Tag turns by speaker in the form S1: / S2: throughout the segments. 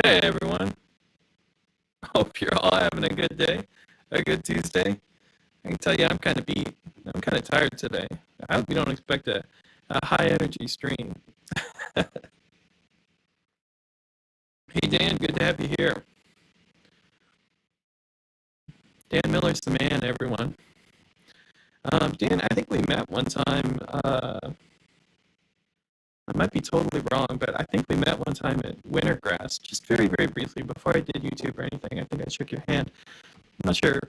S1: Hey everyone, hope you're all having a good day, a good Tuesday. I can tell you I'm kind of beat, I'm kind of tired today. I hope you don't expect a high energy stream. Hey Dan, good to have you here. Dan Miller's the man, everyone. Dan, I think we met one time, I might be totally wrong, but I think we met one time at Wintergrass, just very, very briefly before I did YouTube or anything. I think I shook your hand. I'm not sure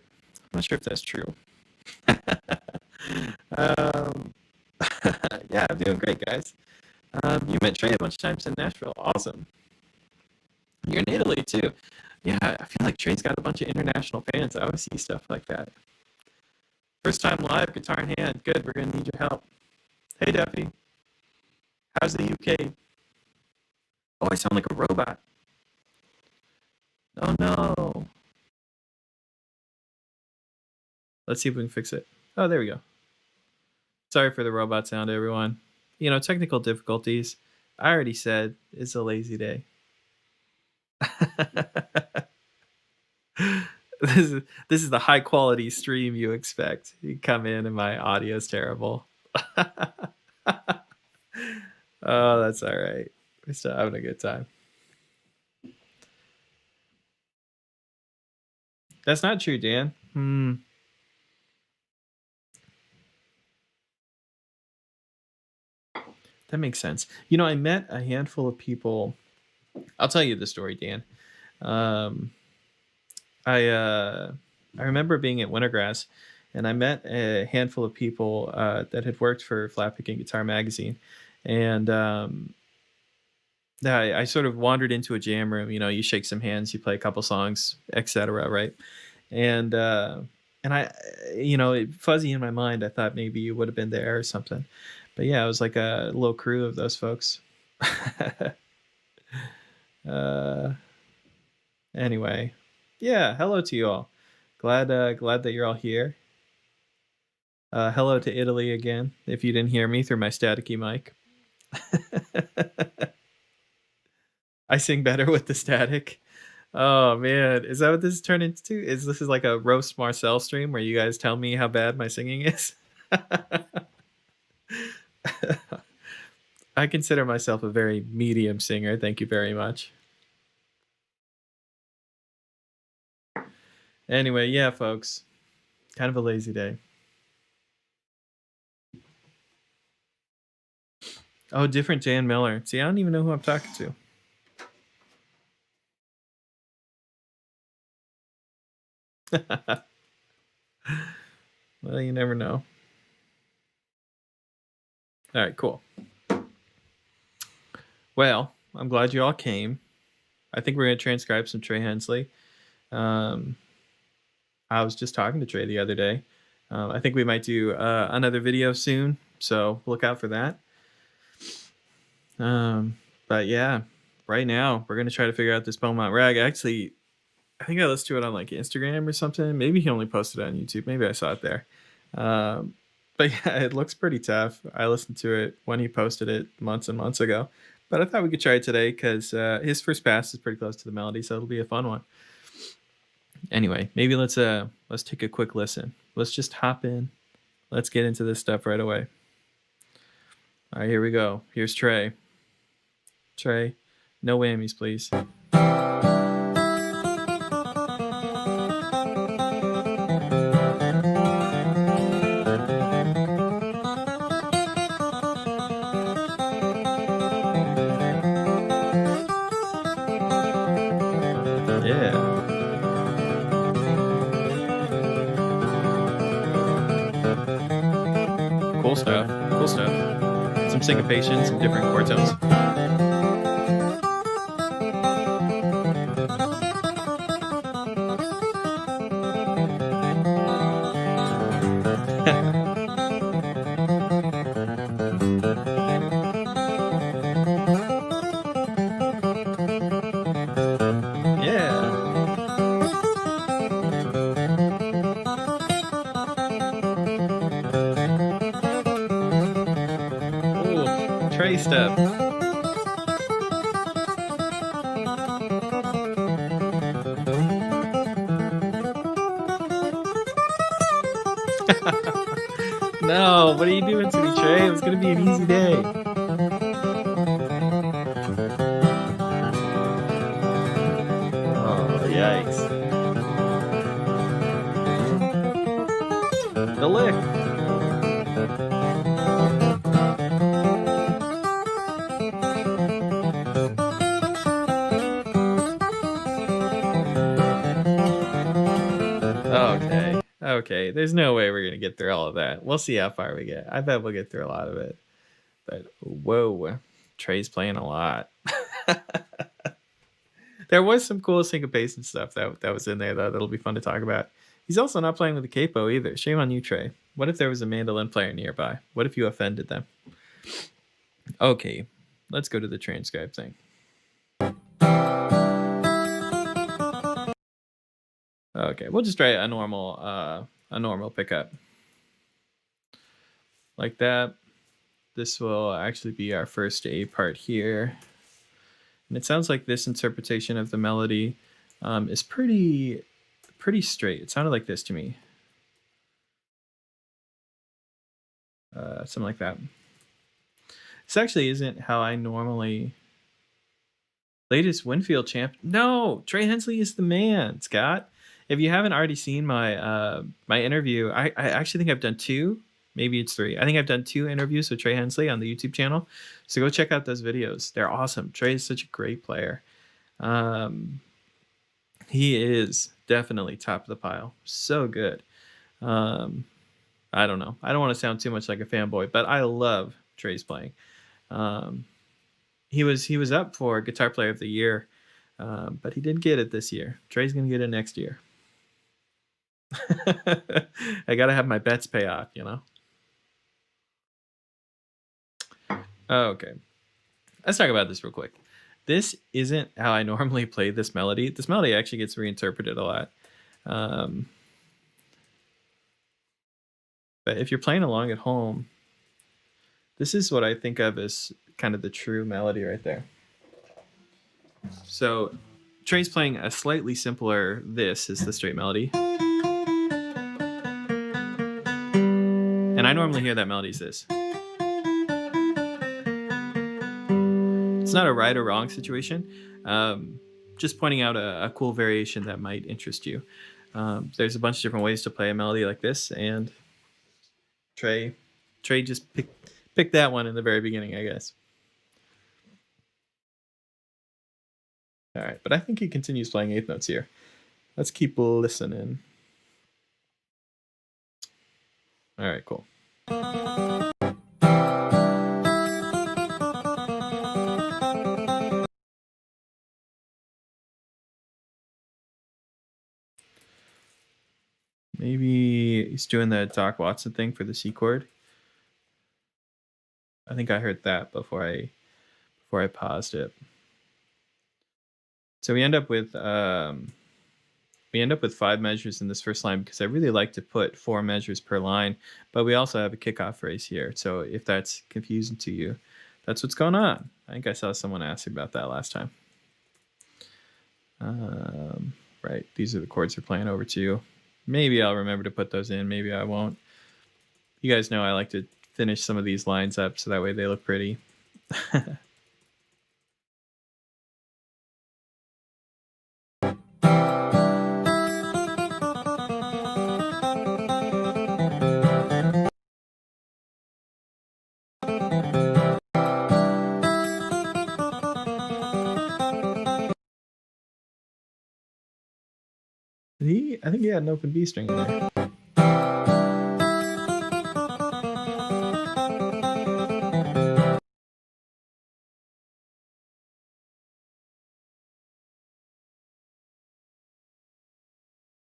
S1: if that's true. Yeah, I'm doing great, guys. You met Trey a bunch of times in Nashville. Awesome. You're in Italy too. Yeah, I feel like Trey's got a bunch of international fans. I always see stuff like that. First time live, guitar in hand. Good, we're gonna need your help. Hey Duffy. How's the UK? Oh, I sound like a robot. Oh no. Let's see if we can fix it. Oh, there we go. Sorry for the robot sound, everyone. You know, technical difficulties. I already said it's a lazy day. This is the high quality stream you expect. You come in and my audio is terrible. Oh, that's all right. We're still having a good time. That's not true, Dan. That makes sense. You know, I met a handful of people. I'll tell you the story, Dan. Um, I remember being at Wintergrass, and I met a handful of people that had worked for Flat Picking Guitar Magazine, and I sort of wandered into a jam room. You know, you shake some hands, you play a couple songs, etc. Right? And I, you know, fuzzy in my mind, I thought maybe you would have been there or something. But yeah, it was like a little crew of those folks. Anyway, yeah, hello to you all. Glad that you're all here. Hello to Italy again, if you didn't hear me through my staticky mic. I sing better with the static. Oh man, is that what this turned into? This is like a roast Marcel stream where you guys tell me how bad my singing is? I consider myself a very medium singer. Thank you very much. Anyway, yeah, folks, kind of a lazy day. Oh, different Dan Miller. See, I don't even know who I'm talking to. Well, you never know. All right, cool. Well, I'm glad you all came. I think we're going to transcribe some Trey Hensley. I was just talking to Trey the other day. I think we might do another video soon, so look out for that. But yeah, right now we're going to try to figure out this Beaumont Rag. Actually, I think I listened to it on like Instagram or something. Maybe he only posted it on YouTube. Maybe I saw it there. But yeah, it looks pretty tough. I listened to it when he posted it months and months ago. But I thought we could try it today because his first pass is pretty close to the melody, so it'll be a fun one. Anyway, maybe let's take a quick listen. Let's just hop in. Let's get into this stuff right away. All right, here we go. Here's Trey. Trey, no whammies, please. Cool stuff. Some syncopation, some different chord tones. Stuff. No, what are you doing to me, Trey? It was gonna be an easy day. Oh, yikes. The lick. Okay, there's no way we're gonna get through all of that. We'll see how far we get. I bet we'll get through a lot of it. But whoa, Trey's playing a lot. There was some cool syncopation stuff that was in there though. That'll be fun to talk about. He's also not playing with the capo either. Shame on you, Trey. What if there was a mandolin player nearby? What if you offended them? Okay, let's go to the transcribe thing. Okay, we'll just try a normal pickup. like that. This will actually be our first A part here. And it sounds like this interpretation of the melody is pretty straight. It sounded like this to me. Something like that. This actually isn't how I normally... Latest Winfield champ. No, Trey Hensley is the man, Scott. If you haven't already seen my my interview, I actually think I've done 2. Maybe it's 3. I think I've done 2 interviews with Trey Hensley on the YouTube channel. So go check out those videos. They're awesome. Trey is such a great player. He is definitely top of the pile. So good. I don't know. I don't want to sound too much like a fanboy, but I love Trey's playing. He was up for Guitar Player of the Year, but he didn't get it this year. Trey's gonna get it next year. I gotta have my bets pay off, you know. Okay, let's talk about this real quick. This isn't how I normally play this melody. This melody actually gets reinterpreted a lot. But if you're playing along at home, this is what I think of as kind of the true melody right there. So Trey's playing a slightly simpler, this is the straight melody. And I normally hear that melody as this. It's not a right or wrong situation. Just pointing out a cool variation that might interest you. There's a bunch of different ways to play a melody like this, and Trey just picked that one in the very beginning, I guess. All right, but I think he continues playing 8th notes here. Let's keep listening. All right, cool. Maybe he's doing the Doc Watson thing for the C chord. I think I heard that before I paused it. So we end up with 5 measures in this first line because I really like to put 4 measures per line, but we also have a kickoff phrase here. So if that's confusing to you, that's what's going on. I think I saw someone ask about that last time. Right, these are the chords we're playing over to. Maybe I'll remember to put those in, maybe I won't. You guys know I like to finish some of these lines up so that way they look pretty. I think he had an open B string in there.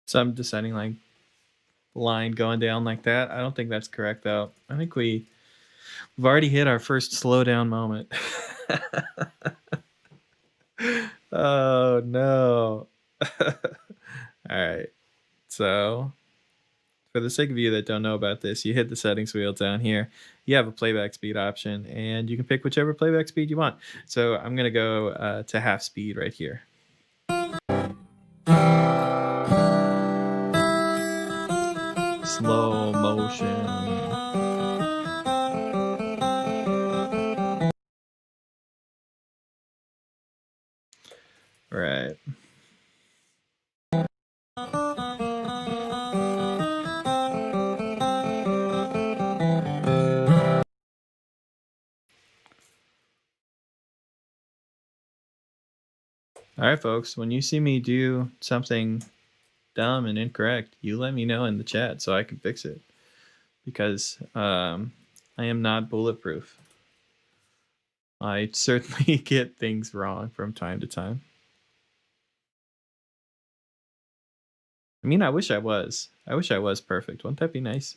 S1: Some descending line going down like that. I don't think that's correct though. I think we've already hit our first slowdown moment. Oh no. All right. So for the sake of you that don't know about this, you hit the settings wheel down here. You have a playback speed option, and you can pick whichever playback speed you want. So I'm going to go to half speed right here. Slow motion. Right. All right, folks, when you see me do something dumb and incorrect, you let me know in the chat so I can fix it, because I am not bulletproof. I certainly get things wrong from time to time. I mean, I wish I was. I wish I was perfect. Wouldn't that be nice?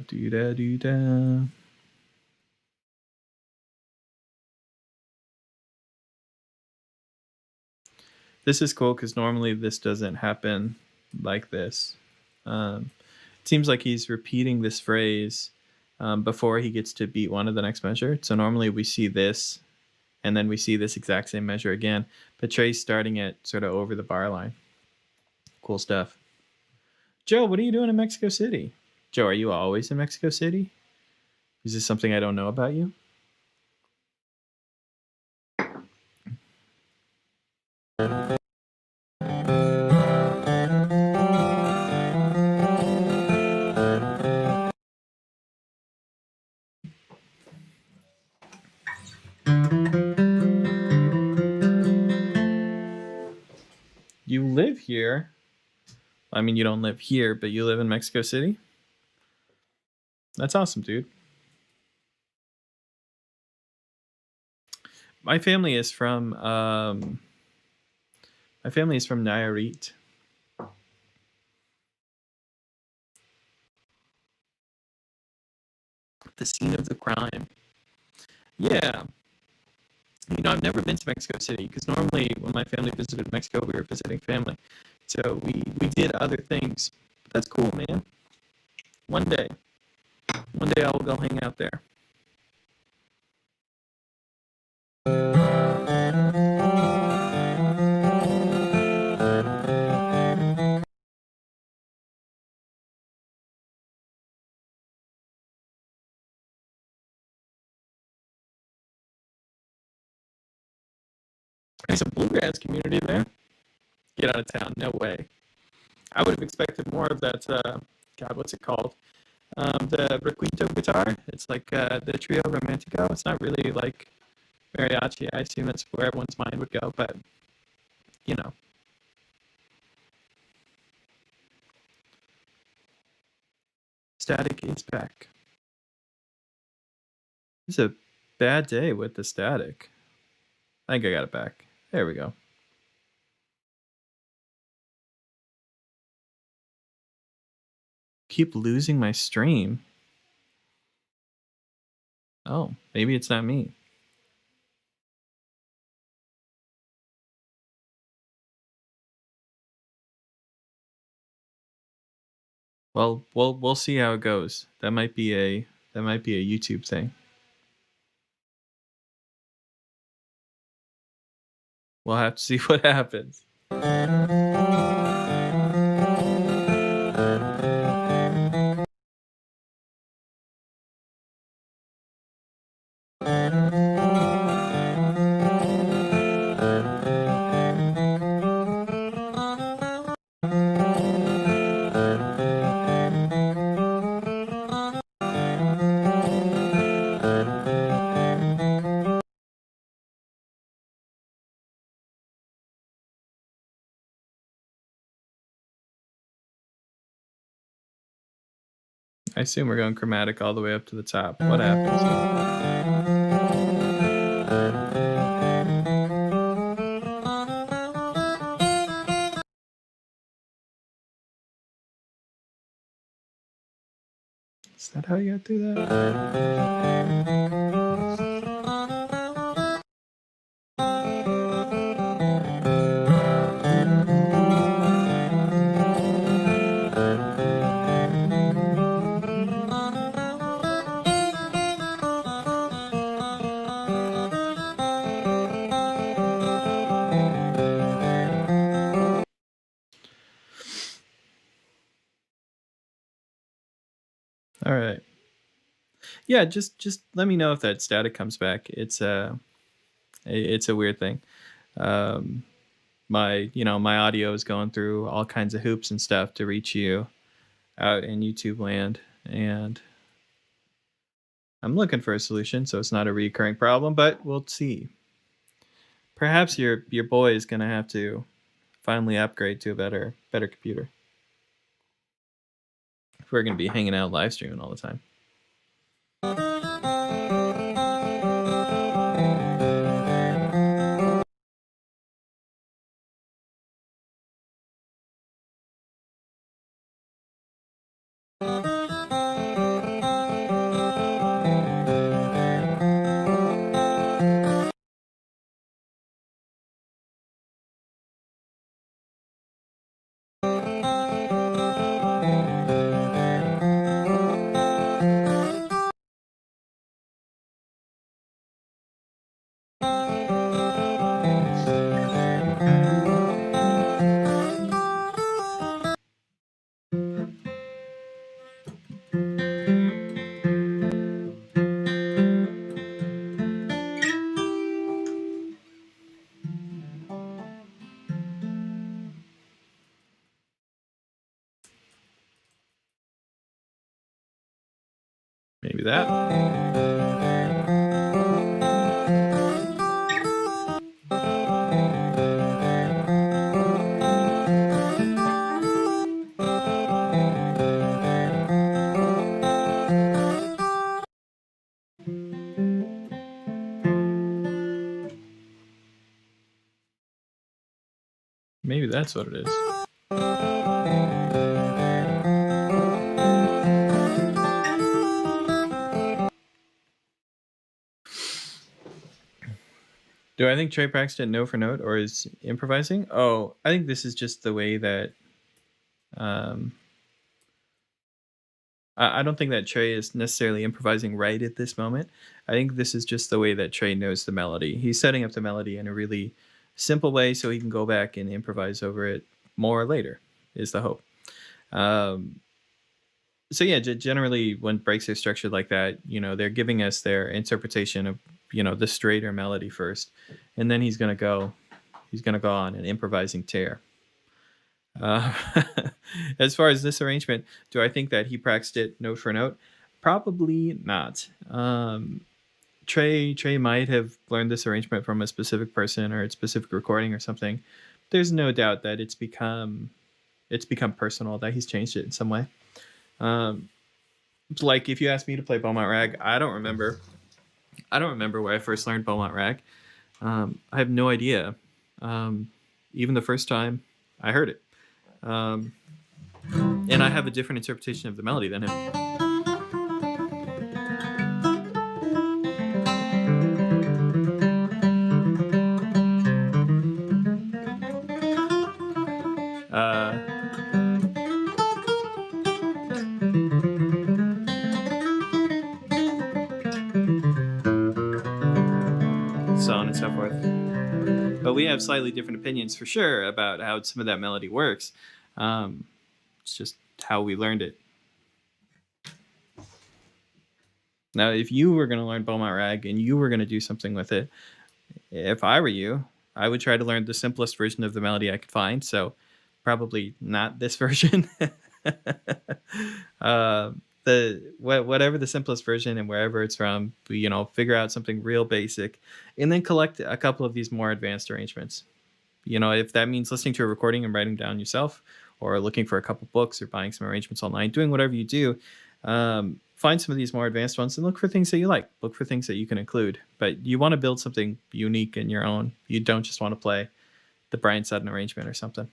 S1: Do-da-do-da. This is cool because normally this doesn't happen like this. It seems like he's repeating this phrase before he gets to beat one of the next measure. So normally we see this, and then we see this exact same measure again. But Trey's starting it sort of over the bar line. Cool stuff. Joe, what are you doing in Mexico City? Joe, are you always in Mexico City? Is this something I don't know about you? You live here. I mean, you don't live here, but you live in Mexico City? That's awesome, dude. My family is from Nayarit. The scene of the crime. Yeah. You know, I've never been to Mexico City because normally when my family visited Mexico, we were visiting family. So we did other things. But that's cool, man. One day I will go hang out there. There's a bluegrass community there. Get out of town. No way. I would have expected more of that, God, what's it called? The requinto guitar. It's like the trio romantico. It's not really like mariachi. I assume that's where everyone's mind would go, but, you know. Static is back. It's a bad day with the static. I think I got it back. There we go. Keep losing my stream. Oh, maybe it's not me. Well, we'll see how it goes. That might be a YouTube thing. We'll have to see what happens. I assume we're going chromatic all the way up to the top. What happens? Is that how you got through that? All right. Yeah, just let me know if that static comes back. It's a weird thing. My audio is going through all kinds of hoops and stuff to reach you out in YouTube land, and I'm looking for a solution so it's not a recurring problem, but we'll see. Perhaps your boy is gonna have to finally upgrade to a better computer if we're gonna be hanging out live streaming all the time. Maybe that. Maybe that's what it is. Do I think Trey practiced it note for note or is improvising? Oh, I think this is just the way that I don't think that Trey is necessarily improvising right at this moment. I think this is just the way that Trey knows the melody. He's setting up the melody in a really simple way so he can go back and improvise over it more later, is the hope. So yeah, generally when breaks are structured like that, they're giving us their interpretation of, the straighter melody first, and then he's gonna go on an improvising tear. As far as this arrangement, do I think that he practiced it note for note? Probably not. Trey might have learned this arrangement from a specific person or a specific recording or something. There's no doubt that it's become personal, that he's changed it in some way. Like if you ask me to play Beaumont Rag, I don't remember where I first learned Beaumont Rag. I have no idea. Even the first time I heard it. And I have a different interpretation of the melody than him. So on and so forth. But we have slightly different opinions for sure about how some of that melody works. It's just how we learned it. Now, if you were going to learn Beaumont Rag and you were going to do something with it, if I were you, I would try to learn the simplest version of the melody I could find. So probably not this version. Whatever the simplest version and wherever it's from, figure out something real basic and then collect a couple of these more advanced arrangements. If that means listening to a recording and writing down yourself, or looking for a couple books or buying some arrangements online, doing whatever you do, find some of these more advanced ones and look for things that you like. Look for things that you can include. But you want to build something unique and your own. You don't just want to play the Brian Sutton arrangement or something.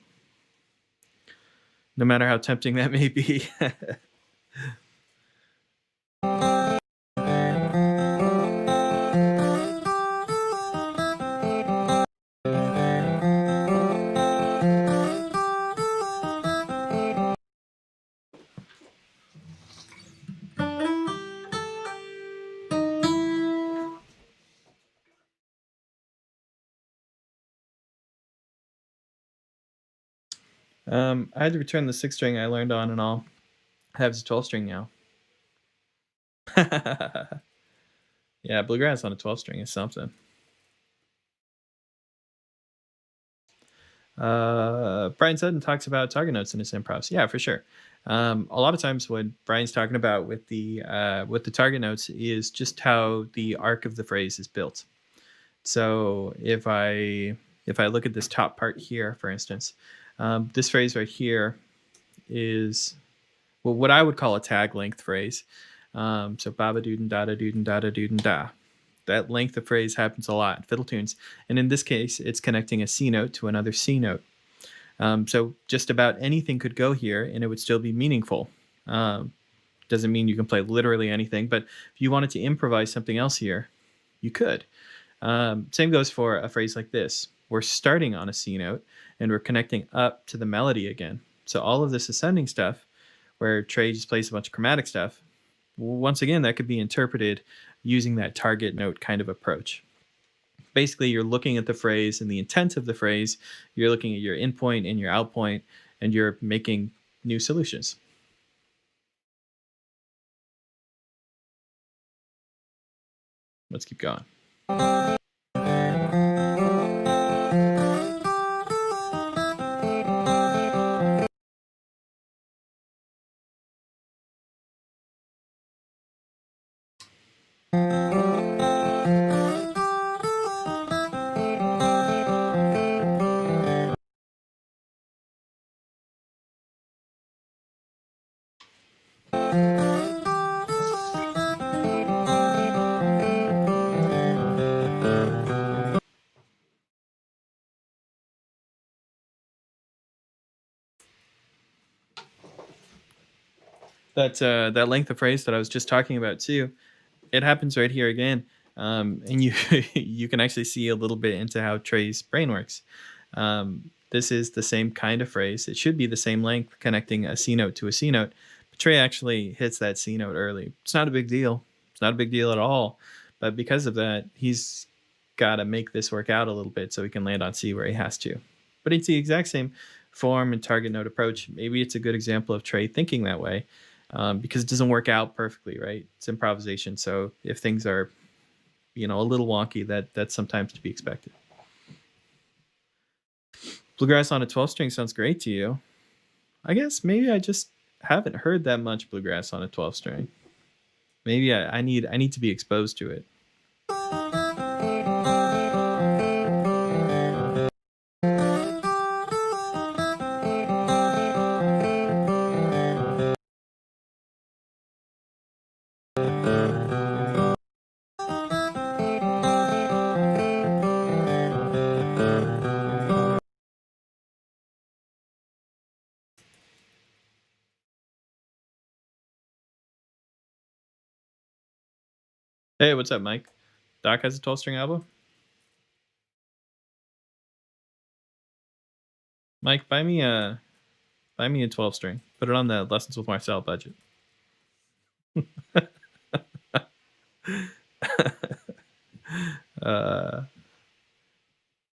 S1: No matter how tempting that may be. I had to return the 6 string I learned on and all. I have a 12 string now. Yeah, bluegrass on a 12 string is something. Brian Sutton talks about target notes in his improvs. Yeah, for sure. A lot of times what Brian's talking about with the target notes is just how the arc of the phrase is built. So if I look at this top part here, for instance, this phrase right here is what I would call a tag length phrase. So baba doodin da da doodin da da doodin da. That length of phrase happens a lot in fiddle tunes. And in this case, it's connecting a C note to another C note. So just about anything could go here and it would still be meaningful. Doesn't mean you can play literally anything, but if you wanted to improvise something else here, you could. Same goes for a phrase like this. We're starting on a C note and we're connecting up to the melody again. So all of this ascending stuff where Trey just plays a bunch of chromatic stuff, once again, that could be interpreted using that target note kind of approach. Basically, you're looking at the phrase and the intent of the phrase, you're looking at your in point and your out point, and you're making new solutions. Let's keep going. That length of phrase that I was just talking about too, it happens right here again. And you you can actually see a little bit into how Trey's brain works. This is the same kind of phrase. It should be the same length, connecting a C note to a C note. But Trey actually hits that C note early. It's not a big deal. It's not a big deal at all. But because of that, he's got to make this work out a little bit so he can land on C where he has to. But it's the exact same form and target note approach. Maybe it's a good example of Trey thinking that way, because it doesn't work out perfectly, right? It's improvisation. So if things are, a little wonky, that's sometimes to be expected. Bluegrass on a 12 string sounds great to you. I guess maybe I just haven't heard that much bluegrass on a 12 string. Maybe I need to be exposed to it. Hey, what's up, Mike? Doc has a 12 string album. Mike, buy me a 12 string. Put it on the Lessons with Marcel budget.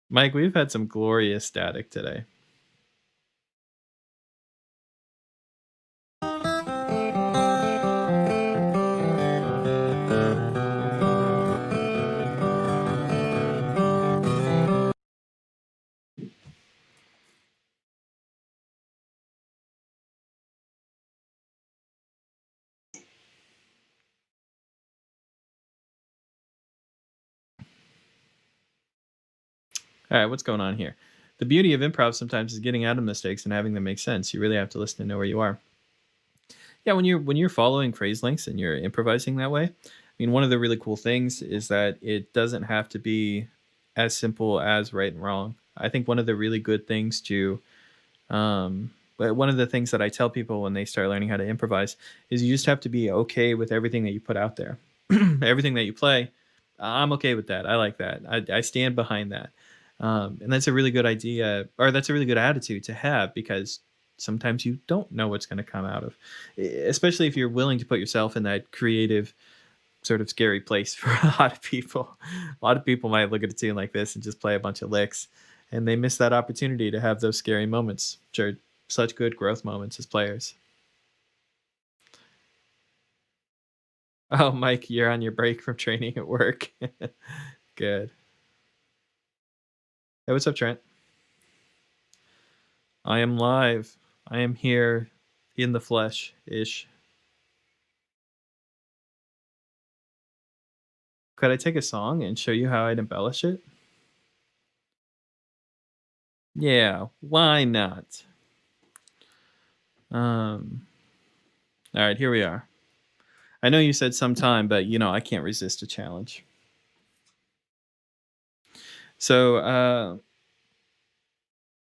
S1: Mike, we've had some glorious static today. All right, what's going on here? The beauty of improv sometimes is getting out of mistakes and having them make sense. You really have to listen to know where you are. Yeah, when you're following phrase lengths and you're improvising that way, I mean, one of the really cool things is that it doesn't have to be as simple as right and wrong. I think one of the really good things but one of the things that I tell people when they start learning how to improvise is you just have to be okay with everything that you put out there, everything that you play. I'm okay with that. I like that. I stand behind that. And that's a really good idea, or that's a really good attitude to have, because sometimes you don't know what's going to come out of, especially if you're willing to put yourself in that creative, sort of scary place for a lot of people. A lot of people might look at a tune like this and just play a bunch of licks, and they miss that opportunity to have those scary moments, which are such good growth moments as players. Oh, Mike, you're on your break from training at work. Good. Hey, what's up, Trent? I am live. I am here in the flesh ish. Could I take a song and show you how I'd embellish it? Yeah, why not? All right, here we are. I know you said sometime, but I can't resist a challenge. So,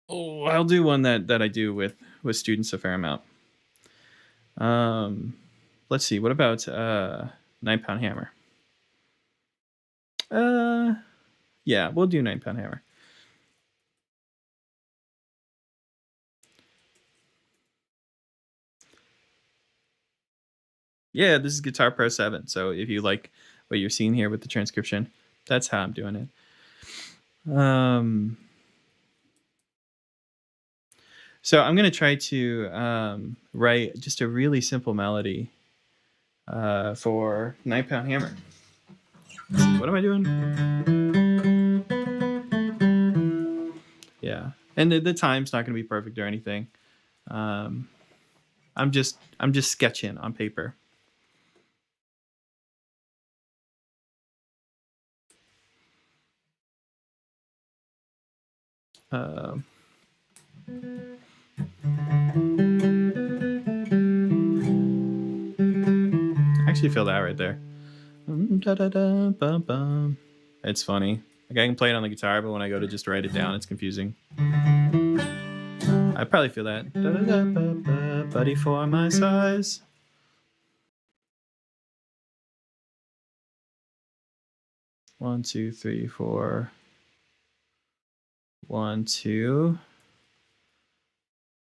S1: I'll do one that I do with students a fair amount. Let's see. What about 9-pound hammer? Yeah, we'll do 9-pound hammer. Yeah, this is Guitar Pro 7. So if you like what you're seeing here with the transcription, that's how I'm doing it. So I'm going to try to write just a really simple melody for 9-pound hammer. Let's see, what am I doing? Yeah, and the time's not going to be perfect or anything. I'm just sketching on paper. Actually feel that right there. It's funny. Like I can play it on the guitar, but when I go to just write it down, it's confusing. I probably feel that. Buddy for my size. One, two, three, four. 1, 2.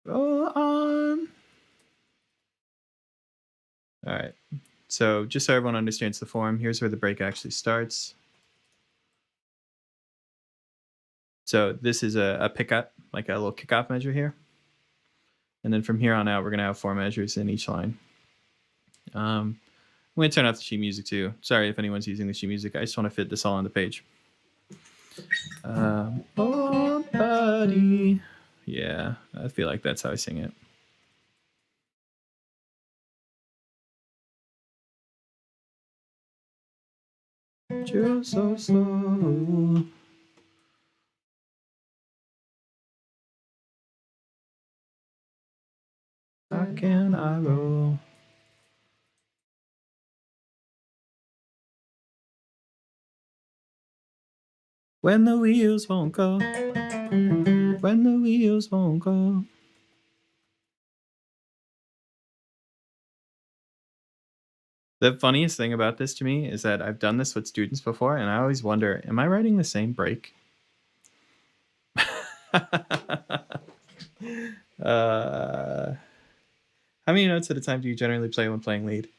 S1: Roll on. All right. So just so everyone understands the form, here's where the break actually starts. So this is a pickup, like a little kickoff measure here. And then from here on out, we're going to have 4 measures in each line. I'm going to turn off the sheet music too. Sorry if anyone's using the sheet music. I just want to fit this all on the page. Oh, buddy. Yeah, I feel like that's how I sing it. You're so slow. How can I roll? When the wheels won't go. When the wheels won't go. The funniest thing about this to me is that I've done this with students before, and I always wonder, am I writing the same break? How many notes at a time do you generally play when playing lead?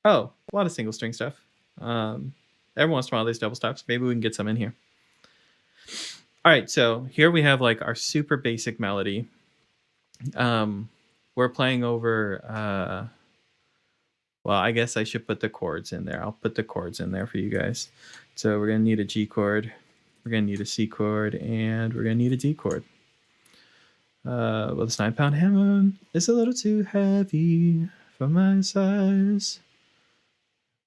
S1: Oh, a lot of single string stuff. Every once in a while, there's double stops. Maybe we can get some in here. All right, so here we have like our super basic melody. We're playing over... well, I guess I should put the chords in there. I'll put the chords in there for you guys. So we're going to need a G chord. We're going to need a C chord. And we're going to need a D chord. Well, this 9-pound hammer is a little too heavy for my size.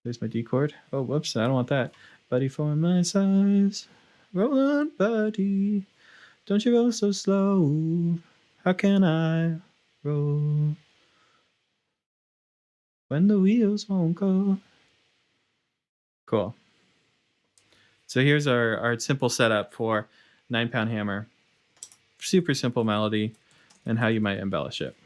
S1: There's my D chord. Oh, whoops. I don't want that. Buddy for my size. Roll on, buddy. Don't you roll so slow. How can I roll when the wheels won't go? Cool. So here's our simple setup for 9-pound hammer. Super simple melody and how you might embellish it.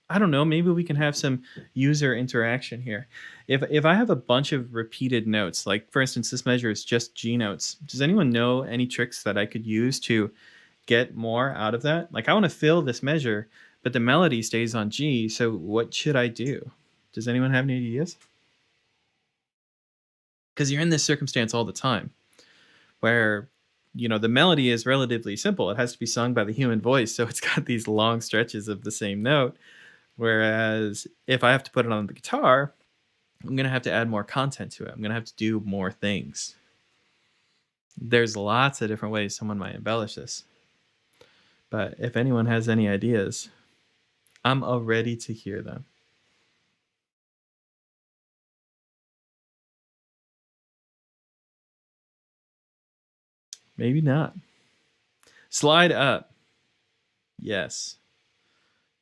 S1: I don't know, maybe we can have some user interaction here. If I have a bunch of repeated notes, like for instance, this measure is just G notes. Does anyone know any tricks that I could use to get more out of that? Like I want to fill this measure, but the melody stays on G. So what should I do? Does anyone have any ideas? Because you're in this circumstance all the time where, you know, the melody is relatively simple. It has to be sung by the human voice. So it's got these long stretches of the same note. Whereas if I have to put it on the guitar, I'm going to have to add more content to it. I'm going to have to do more things. There's lots of different ways someone might embellish this. But if anyone has any ideas, I'm all ready to hear them. Maybe not. Slide up. Yes.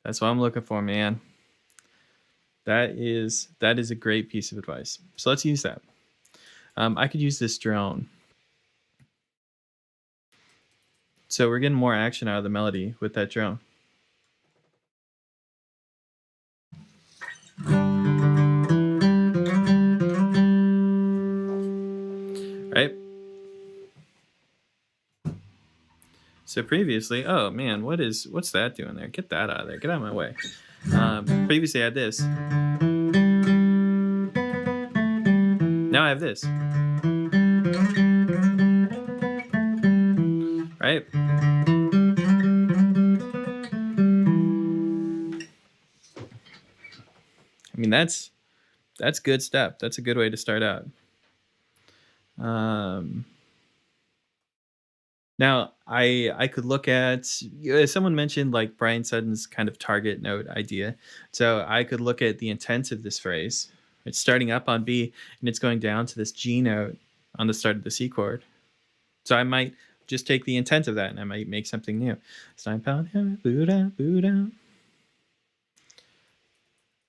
S1: That's what I'm looking for, man. That is a great piece of advice. So let's use that. I could use this drone. So we're getting more action out of the melody with that drone. Right? So previously, oh man, what's that doing there? Get that out of there. Get out of my way. Previously I had this. Now I have this. Right? I mean, that's good stuff. That's a good way to start out. Now, I could look at, someone mentioned like Brian Sutton's kind of target note idea. So I could look at the intent of this phrase. It's starting up on B and it's going down to this G note on the start of the C chord. So I might just take the intent of that and I might make something new. Stein pound hammer, Buddha, Buddha.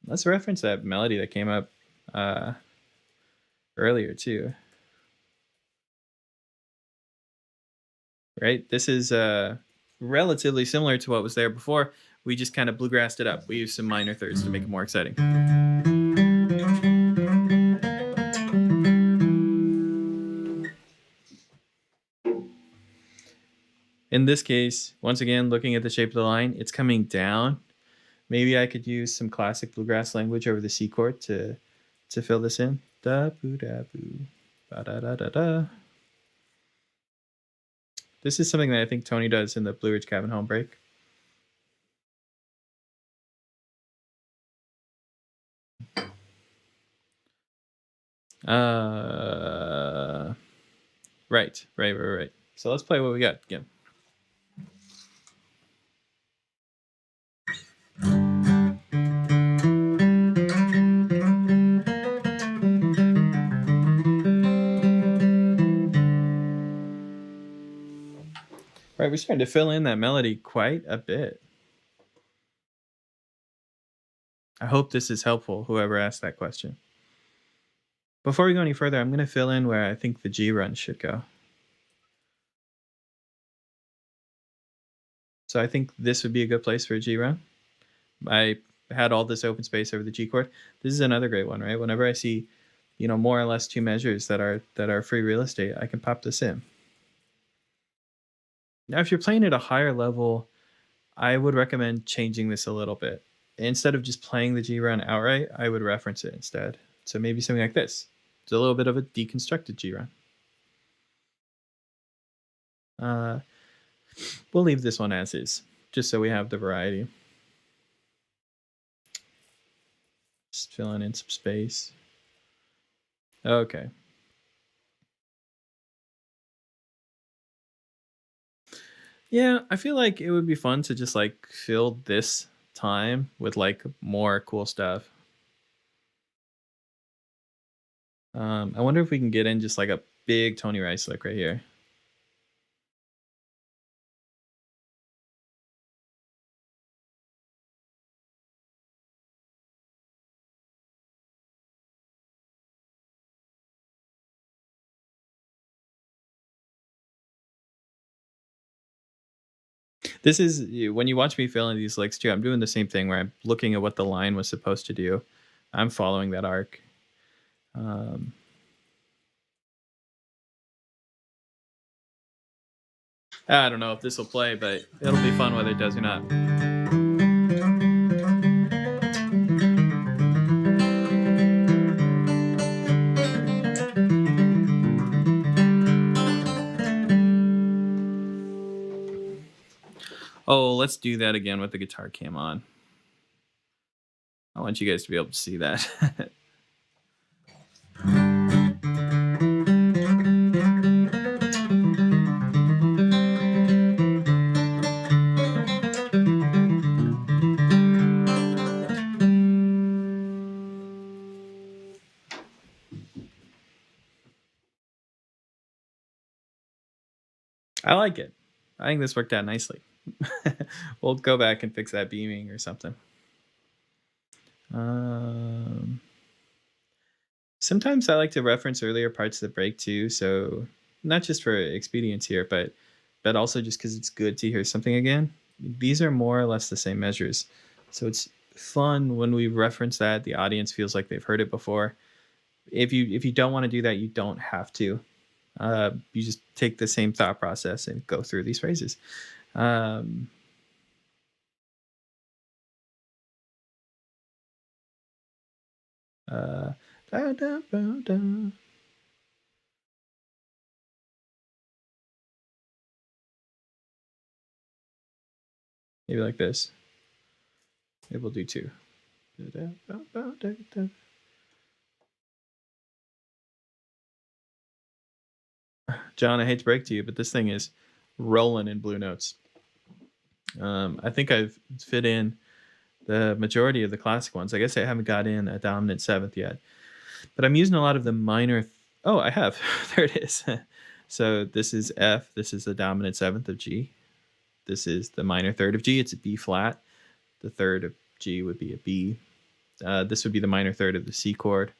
S1: Let's reference that melody that came up earlier too. Right? This is relatively similar to what was there before. We just kind of bluegrassed it up. We used some minor thirds to make it more exciting. In this case, once again, looking at the shape of the line, it's coming down. Maybe I could use some classic bluegrass language over the C chord to fill this in. Da boo da boo, ba da da da da. This is something that I think Tony does in the Blue Ridge Cabin Home break. Right. So let's play what we got again. Right, we're starting to fill in that melody quite a bit. I hope this is helpful, whoever asked that question. Before we go any further, I'm going to fill in where I think the G run should go. So I think this would be a good place for a G run. I had all this open space over the G chord. This is another great one, right? Whenever I see, more or less two measures that are free real estate, I can pop this in. Now, if you're playing at a higher level, I would recommend changing this a little bit. Instead of just playing the G run outright, I would reference it instead. So maybe something like this. It's a little bit of a deconstructed G run. We'll leave this one as is, just so we have the variety. Just filling in some space. Okay. Yeah, I feel like it would be fun to just fill this time with more cool stuff. I wonder if we can get in just a big Tony Rice lick right here. This is when you watch me fill in these licks too. I'm doing the same thing where I'm looking at what the line was supposed to do. I'm following that arc. I don't know if this will play, but it'll be fun whether it does or not. Oh, let's do that again with the guitar cam on. I want you guys to be able to see that. I like it. I think this worked out nicely. We'll go back and fix that beaming or something. Sometimes I like to reference earlier parts of the break too, so not just for expedience here, but also just because it's good to hear something again. These are more or less the same measures, so it's fun when we reference that. The audience feels like they've heard it before. If you don't want to do that, you don't have to. You just take the same thought process and go through these phrases. Da, da, ba, da. Maybe like this. Maybe we'll do two. Da, da, ba, da, da. John, I hate to break to you, but this thing is rolling in blue notes. I think I've fit in the majority of the classic ones. I guess I haven't got in a dominant seventh yet, but I'm using a lot of the minor. Oh, I have. There it is. So this is F. This is the dominant seventh of G. This is the minor third of G. It's a B flat. The third of G would be a B. This would be the minor third of the C chord.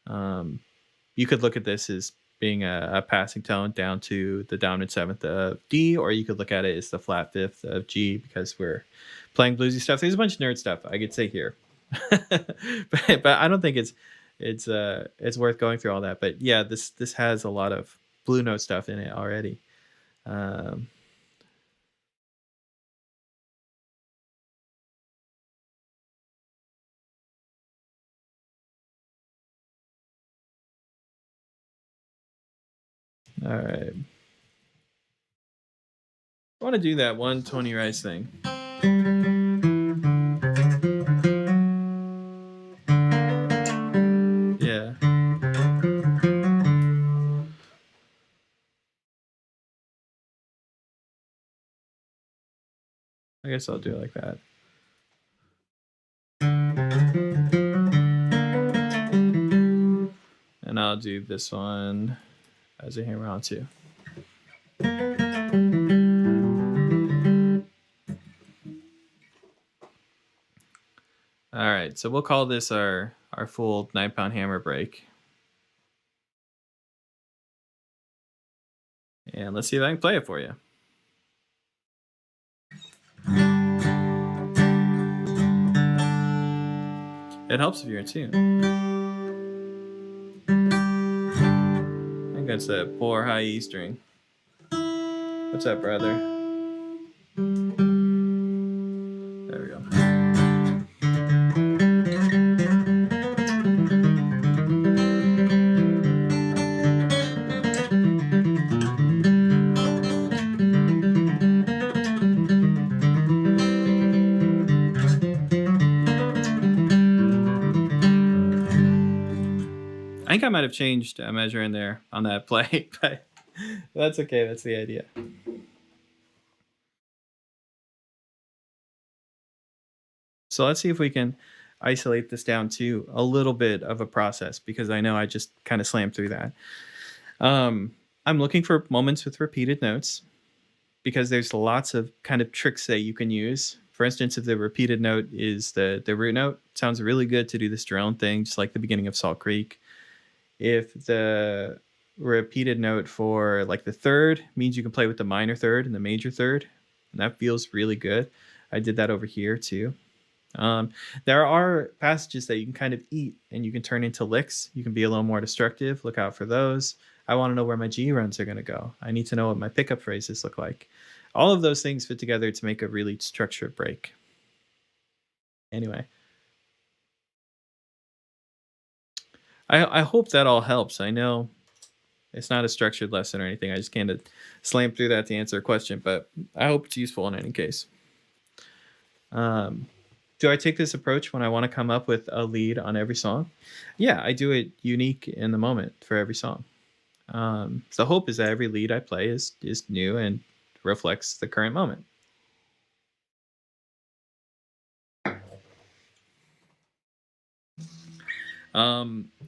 S1: You could look at this as being a passing tone down to the dominant seventh of D, or you could look at it as the flat fifth of G because we're playing bluesy stuff. There's a bunch of nerd stuff I could say here, but I don't think it's worth going through all that. But yeah, this has a lot of blue note stuff in it already. All right. I want to do that one Tony Rice thing. Yeah. I guess I'll do it like that. And I'll do this one as a hammer on too. All right, so we'll call this our full 9-pound hammer break. And let's see if I can play it for you. It helps if you're in tune. I think that's that poor high E string. What's up, brother? There we go. I think I might have changed a measure in there on that play, but that's okay. That's the idea. So let's see if we can isolate this down to a little bit of a process, because I know I just kind of slammed through that. I'm looking for moments with repeated notes, because there's lots of kind of tricks that you can use. For instance, if the repeated note is the root note, it sounds really good to do this drone thing, just like the beginning of Salt Creek. If the repeated note for like the third means you can play with the minor third and the major third, and that feels really good. I did that over here too. There are passages that you can kind of eat and you can turn into licks. You can be a little more destructive. Look out for those. I want to know where my G runs are going to go. I need to know what my pickup phrases look like. All of those things fit together to make a really structured break. Anyway, I hope that all helps. I know it's not a structured lesson or anything. I just kind of slammed through that to answer a question, but I hope it's useful in any case. Do I take this approach when I want to come up with a lead on every song? Yeah, I do it unique in the moment for every song. The hope is that every lead I play is new and reflects the current moment.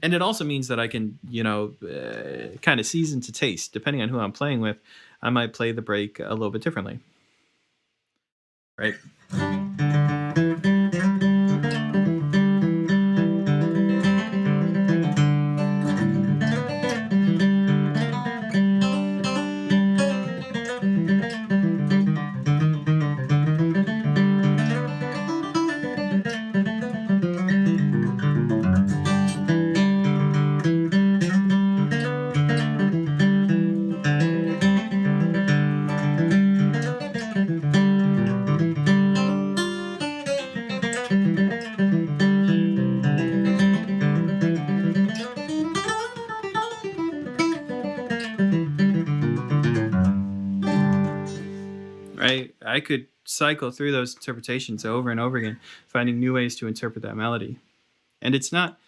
S1: And it also means that I can, kind of season to taste. Depending on who I'm playing with, I might play the break a little bit differently. Right? I could cycle through those interpretations over and over again, finding new ways to interpret that melody. And it's not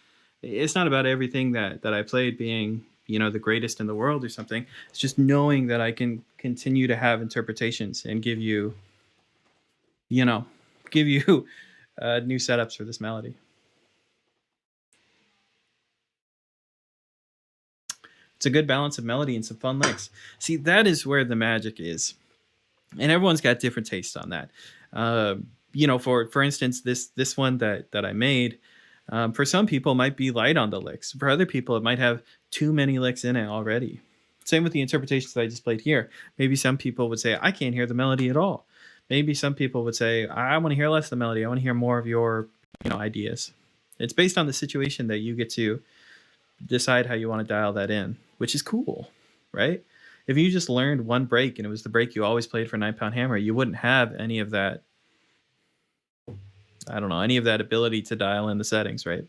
S1: about everything that I played being, the greatest in the world or something. It's just knowing that I can continue to have interpretations and give you new setups for this melody. It's a good balance of melody and some fun licks. See, that is where the magic is, and everyone's got different tastes on that. For instance, this one that I made, for some people might be light on the licks. For other people, it might have too many licks in it already. Same with the interpretations that I just played here. Maybe some people would say, I can't hear the melody at all. Maybe some people would say, I want to hear less of the melody. I want to hear more of your ideas. It's based on the situation that you get to decide how you want to dial that in, which is cool, right? If you just learned one break and it was the break you always played for 9-Pound Hammer, you wouldn't have any of that, any of that ability to dial in the settings, right?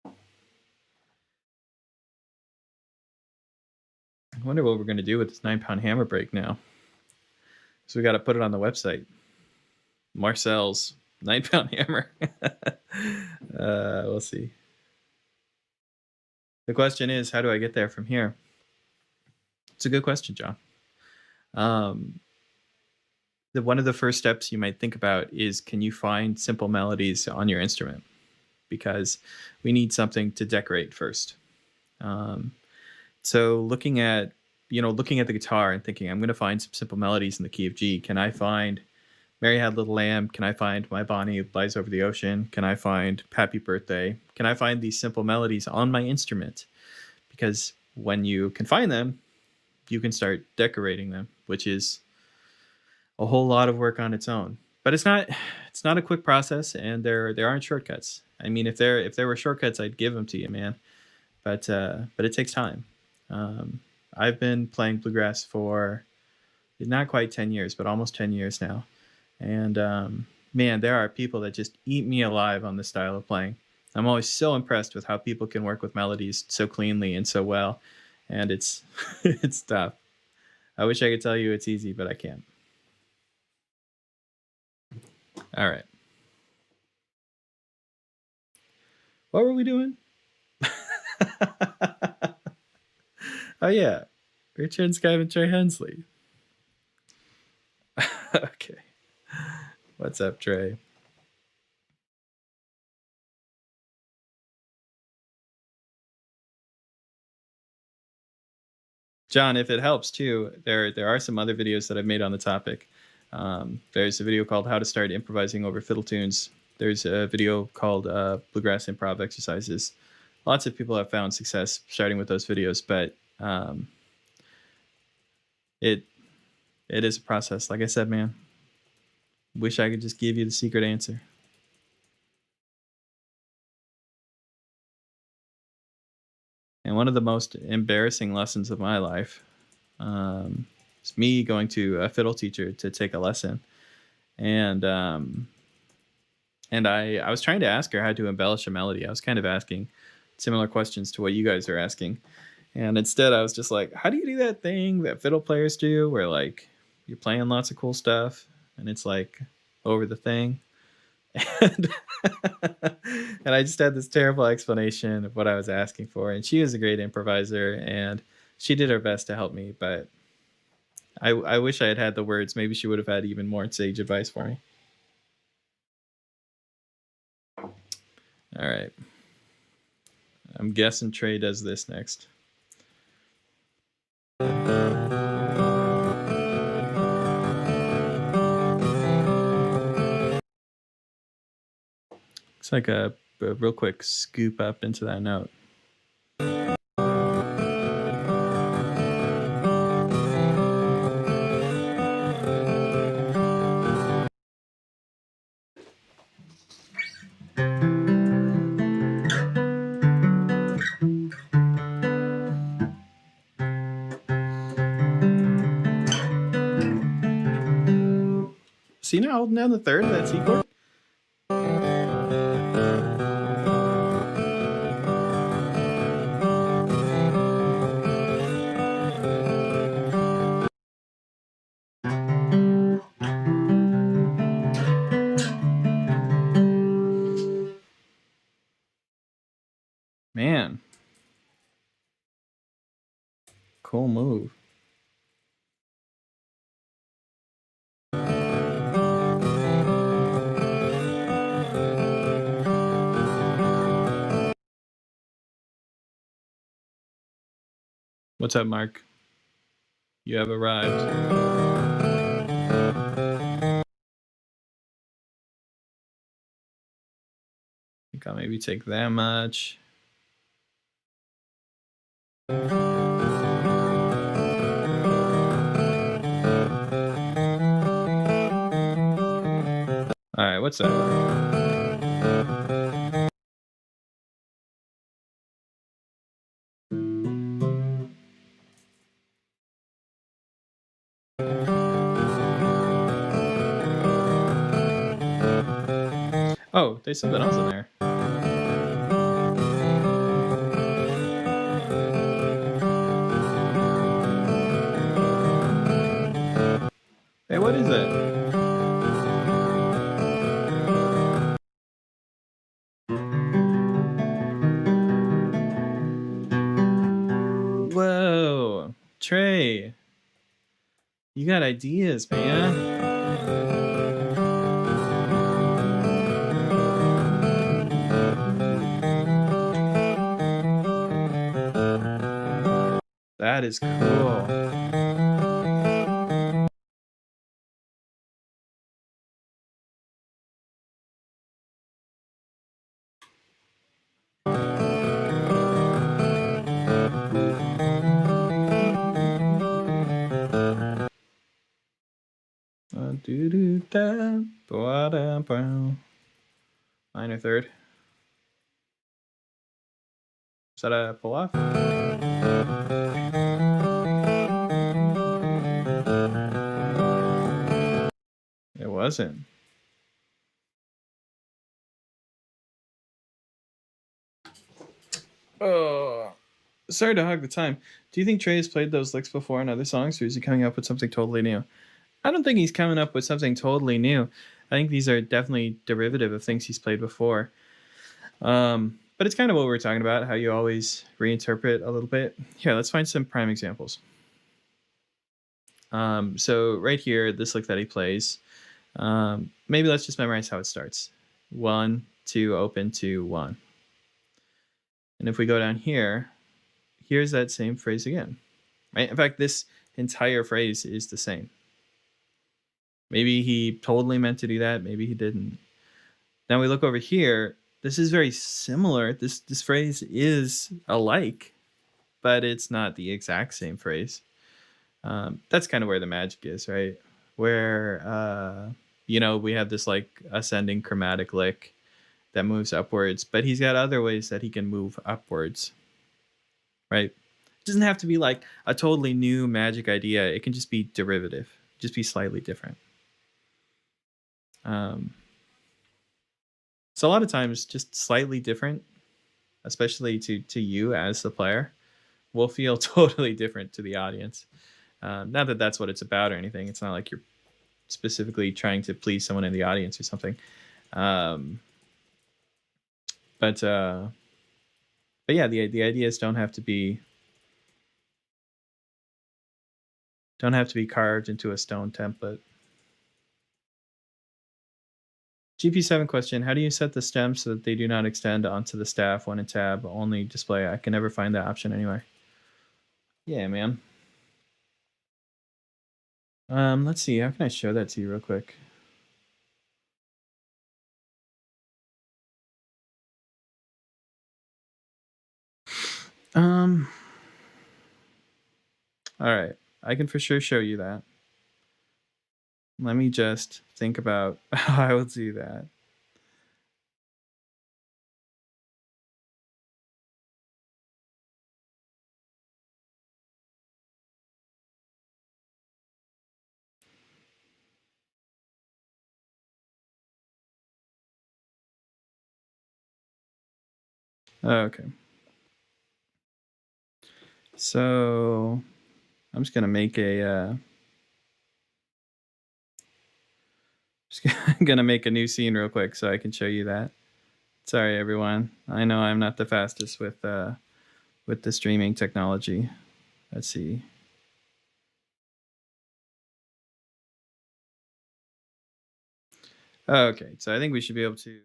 S1: I wonder what we're going to do with this 9-Pound Hammer break now. So we got to put it on the website. Marcel's 9-Pound Hammer. We'll see. The question is, how do I get there from here? It's a good question, John. One of the first steps you might think about is, can you find simple melodies on your instrument? Because we need something to decorate first. So looking at the guitar and thinking, I'm going to find some simple melodies in the key of G. Can I find Mary Had a Little Lamb? Can I find My Bonnie Lies Over the Ocean? Can I find Happy Birthday? Can I find these simple melodies on my instrument? Because when you can find them, you can start decorating them, which is a whole lot of work on its own. But it's not a quick process, and there aren't shortcuts. I mean, if there were shortcuts, I'd give them to you, man. But it takes time. I've been playing bluegrass for not quite 10 years, but almost 10 years now. And man, there are people that just eat me alive on this style of playing. I'm always so impressed with how people can work with melodies so cleanly and so well. And it's it's tough. I wish I could tell you it's easy, but I can't. All right. What were we doing? Oh yeah, we're transcribing Trey Hensley. Okay. What's up, Trey? John, if it helps too, there are some other videos that I've made on the topic. There's a video called How to Start Improvising Over Fiddle Tunes. There's a video called Bluegrass Improv Exercises. Lots of people have found success starting with those videos, but it is a process. Like I said, man, wish I could just give you the secret answer. And one of the most embarrassing lessons of my life is me going to a fiddle teacher to take a lesson. And I was trying to ask her how to embellish a melody. I was kind of asking similar questions to what you guys are asking. And instead I was just like, how do you do that thing that fiddle players do where like you're playing lots of cool stuff and it's like over the thing? And, and I just had this terrible explanation of what I was asking for. And she was a great improviser and she did her best to help me. But I wish I had had the words. Maybe she would have had even more sage advice for me. All right. I'm guessing Trey does this next. It's like a real quick scoop up into that note. See now holding down the third of that C chord? Man. Cool move. What's up, Mark? You have arrived. I think I'll maybe take that much. All right, what's that? Oh, there's something else in there. Hey, what is it? Whoa, Trey, you got ideas, man. That is cool. Minor third. Is that a pull off? It wasn't. Oh, sorry to hog the time. Do you think Trey has played those licks before in other songs, or is he coming up with something totally new? I don't think he's coming up with something totally new. I think these are definitely derivative of things he's played before. But it's kind of what we're talking about, how you always reinterpret a little bit. Here, let's find some prime examples. So right here, this lick that he plays, maybe let's just memorize how it starts. 1, 2, open, 2, 1. And if we go down here, here's that same phrase again, right? In fact, this entire phrase is the same. Maybe he totally meant to do that. Maybe he didn't. Now we look over here. This is very similar. This phrase is alike, but it's not the exact same phrase. That's kind of where the magic is, right? Where, we have this like ascending chromatic lick that moves upwards, but he's got other ways that he can move upwards, right? It doesn't have to be like a totally new magic idea. It can just be derivative, just be slightly different. So a lot of times just slightly different, especially to you as the player, will feel totally different to the audience. Not that that's what it's about or anything. It's not like you're specifically trying to please someone in the audience or something. But yeah, the ideas don't have to be carved into a stone template. GP7 question: how do you set the stems so that they do not extend onto the staff when in tab only display? I can never find that option anywhere. Yeah, man. Let's see. How can I show that to you real quick? All right. I can for sure show you that. Let me just think about how I will do that. Okay. So I'm just gonna make a gonna make a new scene real quick so I can show you that. Sorry, everyone. I know I'm not the fastest with the streaming technology. Let's see. Okay, so I think we should be able to.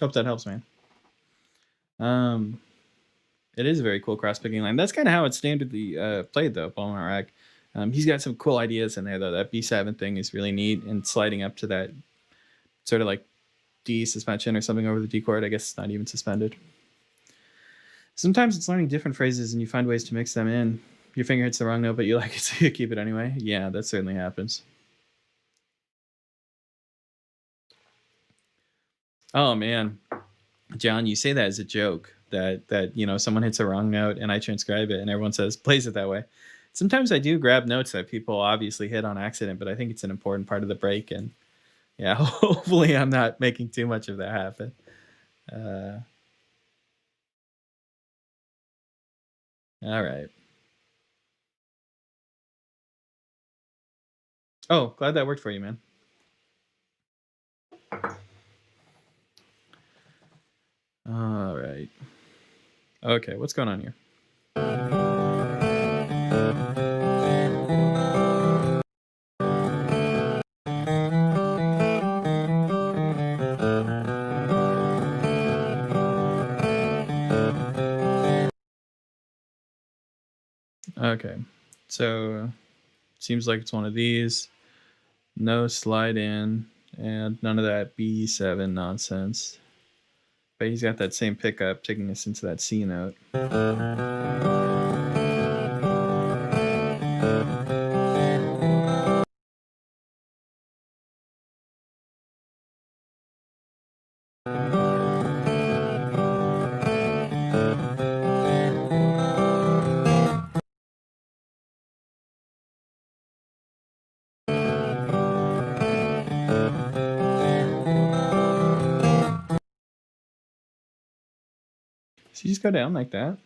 S1: Hope that helps, man. It is a very cool cross-picking line. That's kind of how it's standardly played, though, Beaumont Rag. He's got some cool ideas in there, though. That B7 thing is really neat, and sliding up to that sort of like D suspension or something over the D chord. I guess it's not even suspended. Sometimes it's learning different phrases, and you find ways to mix them in. Your finger hits the wrong note, but you like it, so you keep it anyway. Yeah, that certainly happens. Oh, man. John, you say that as a joke, that someone hits a wrong note and I transcribe it and everyone plays it that way. Sometimes I do grab notes that people obviously hit on accident, but I think it's an important part of the break, and yeah, hopefully I'm not making too much of that happen. All right. Oh, glad that worked for you, man. All right. Okay, what's going on here? Okay, so seems like it's one of these. No slide in, and none of that B7 nonsense. But he's got that same pickup taking us into that C note. So you just go down like that.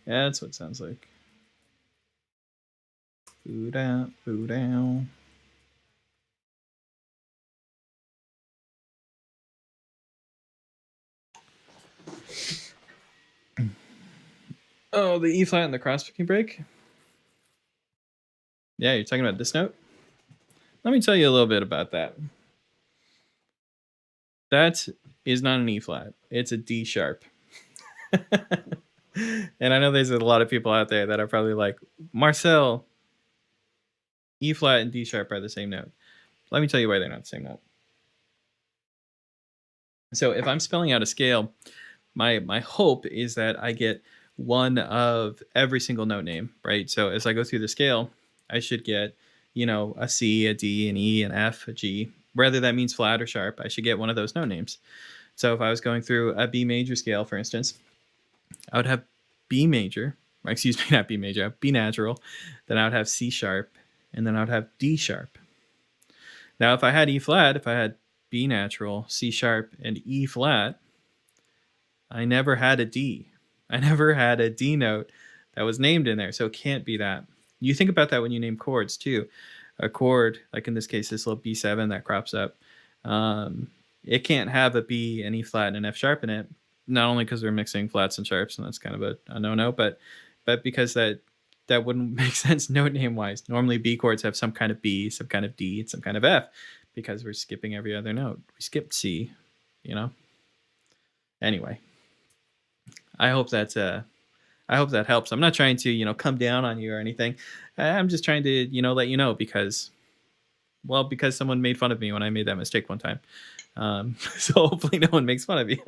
S1: Yeah, that's what it sounds like. Boo down, boo down. Oh, the E flat and the cross picking break? Yeah, you're talking about this note? Let me tell you a little bit about that. That is not an E flat. It's a D sharp. And I know there's a lot of people out there that are probably like, Marcel, E flat and D sharp are the same note. Let me tell you why they're not the same note. So if I'm spelling out a scale, my hope is that I get one of every single note name, right? So as I go through the scale, I should get, a C, a D, an E, an F, a G. Whether that means flat or sharp, I should get one of those note names. So if I was going through a B major scale, for instance, I would have B major, or excuse me, not B major, B natural. Then I would have C sharp, and then I would have D sharp. Now, if I had E flat, if I had B natural, C sharp, and E flat, I never had a D. I never had a D note that was named in there, so it can't be that. You think about that when you name chords too. A chord, like in this case, this little B7 that crops up, it can't have a B, an E flat, and an F sharp in it. Not only because we're mixing flats and sharps, and that's kind of a no-no, but because that wouldn't make sense note name wise. Normally B chords have some kind of B, some kind of D, and some kind of F, because we're skipping every other note. We skipped C, Anyway, I hope that helps. I'm not trying to come down on you or anything. I'm just trying to let you know because someone made fun of me when I made that mistake one time. So hopefully no one makes fun of you.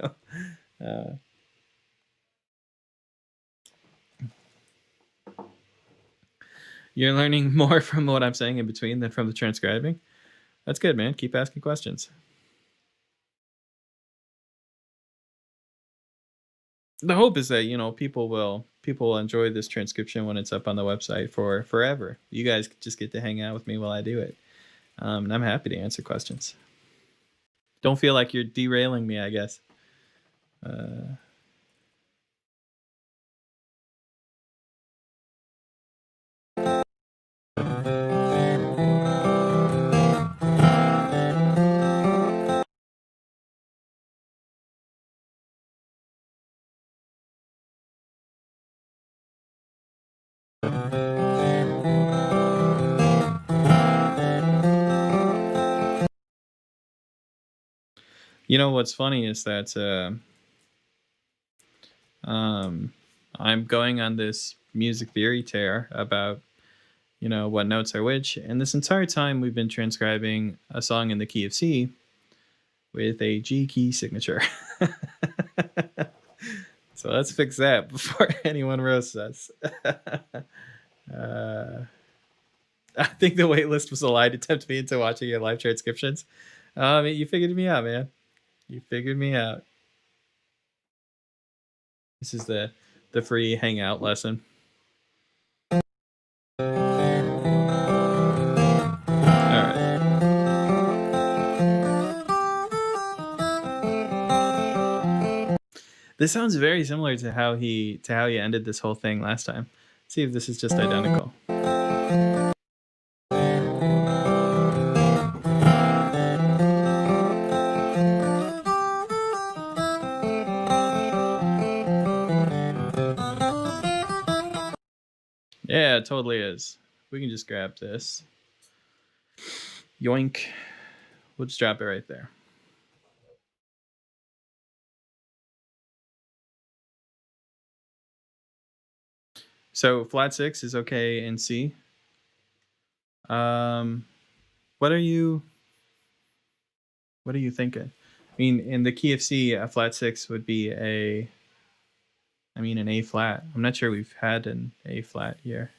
S1: You're learning more from what I'm saying in between than from the transcribing. That's good, man. Keep asking questions. The hope is that people will enjoy this transcription when it's up on the website for forever. You guys just get to hang out with me while I do it, and I'm happy to answer questions. Don't feel like you're derailing me, I guess. You know what's funny is that I'm going on this music theory tear about what notes are which, and this entire time we've been transcribing a song in the key of C with a G key signature. So let's fix that before anyone roasts us. I think the waitlist was a lie to tempt me into watching your live transcriptions. You figured me out, man. You figured me out. This is the free hangout lesson. All right. This sounds very similar to how he ended this whole thing last time. Let's see if this is just identical. Yeah, it totally is. We can just grab this. Yoink. We'll just drop it right there. So flat 6 is okay in C. What are you thinking? I mean, in the key of C, a flat 6 would be an A flat. I'm not sure we've had an A flat here.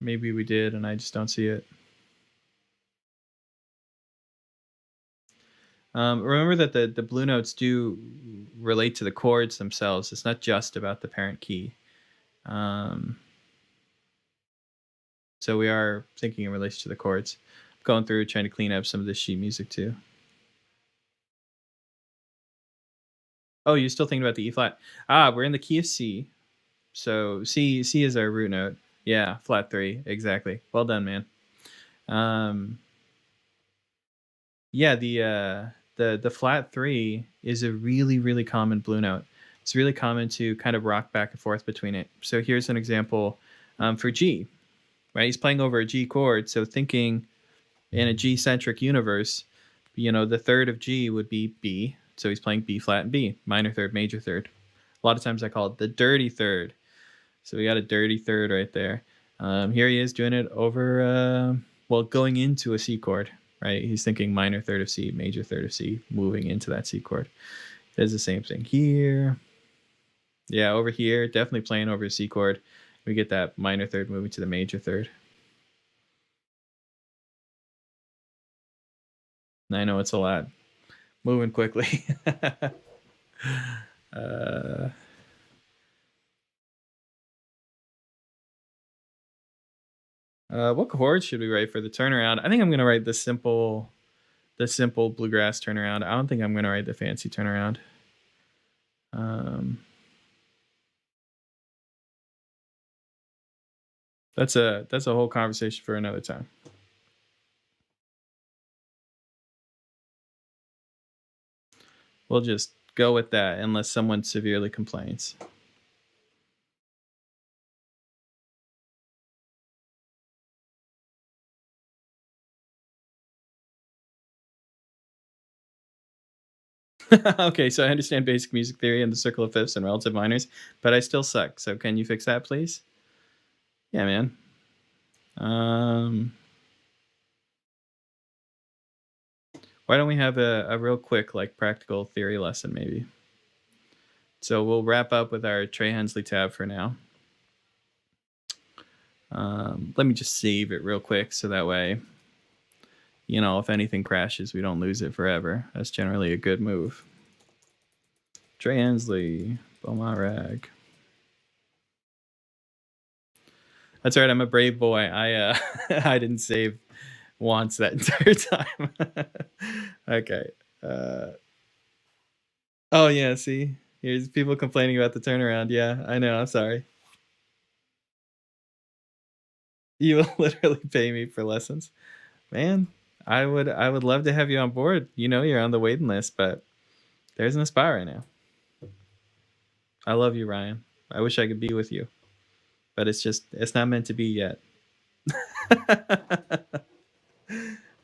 S1: Maybe we did, and I just don't see it. Remember that the blue notes do relate to the chords themselves. It's not just about the parent key. So we are thinking in relation to the chords. I'm going through trying to clean up some of this sheet music too. Oh, you're still thinking about the E flat. We're in the key of C. So C is our root note. Yeah, flat 3, exactly. Well done, man. Yeah, the flat 3 is a really, really common blue note. It's really common to kind of rock back and forth between it. So here's an example for G, right? He's playing over a G chord. So thinking in a G-centric universe, the third of G would be B. So he's playing B flat and B, minor third, major third. A lot of times I call it the dirty third. So we got a dirty third right there. Here he is doing it over, going into a C chord, right? He's thinking minor third of C, major third of C, moving into that C chord. Does the same thing here. Yeah, over here, definitely playing over a C chord. We get that minor third moving to the major third. I know it's a lot. Moving quickly. What chord should we write for the turnaround? I think I'm going to write the simple bluegrass turnaround. I don't think I'm going to write the fancy turnaround. That's a whole conversation for another time. We'll just go with that unless someone severely complains. Okay, so I understand basic music theory and the circle of fifths and relative minors, but I still suck. So can you fix that, please? Yeah, man. Why don't we have a real quick, practical theory lesson, maybe? So we'll wrap up with our Trey Hensley tab for now. Let me just save it real quick so that way, if anything crashes, we don't lose it forever. That's generally a good move. Trey Hensley, Beaumont Rag. That's right. I'm a brave boy. I I didn't save once that entire time. Okay. Oh yeah. See, here's people complaining about the turnaround. Yeah, I know. I'm sorry. You will literally pay me for lessons, man. I would love to have you on board. You're on the waiting list, but there isn't a spot right now. I love you, Ryan. I wish I could be with you, but it's not meant to be yet.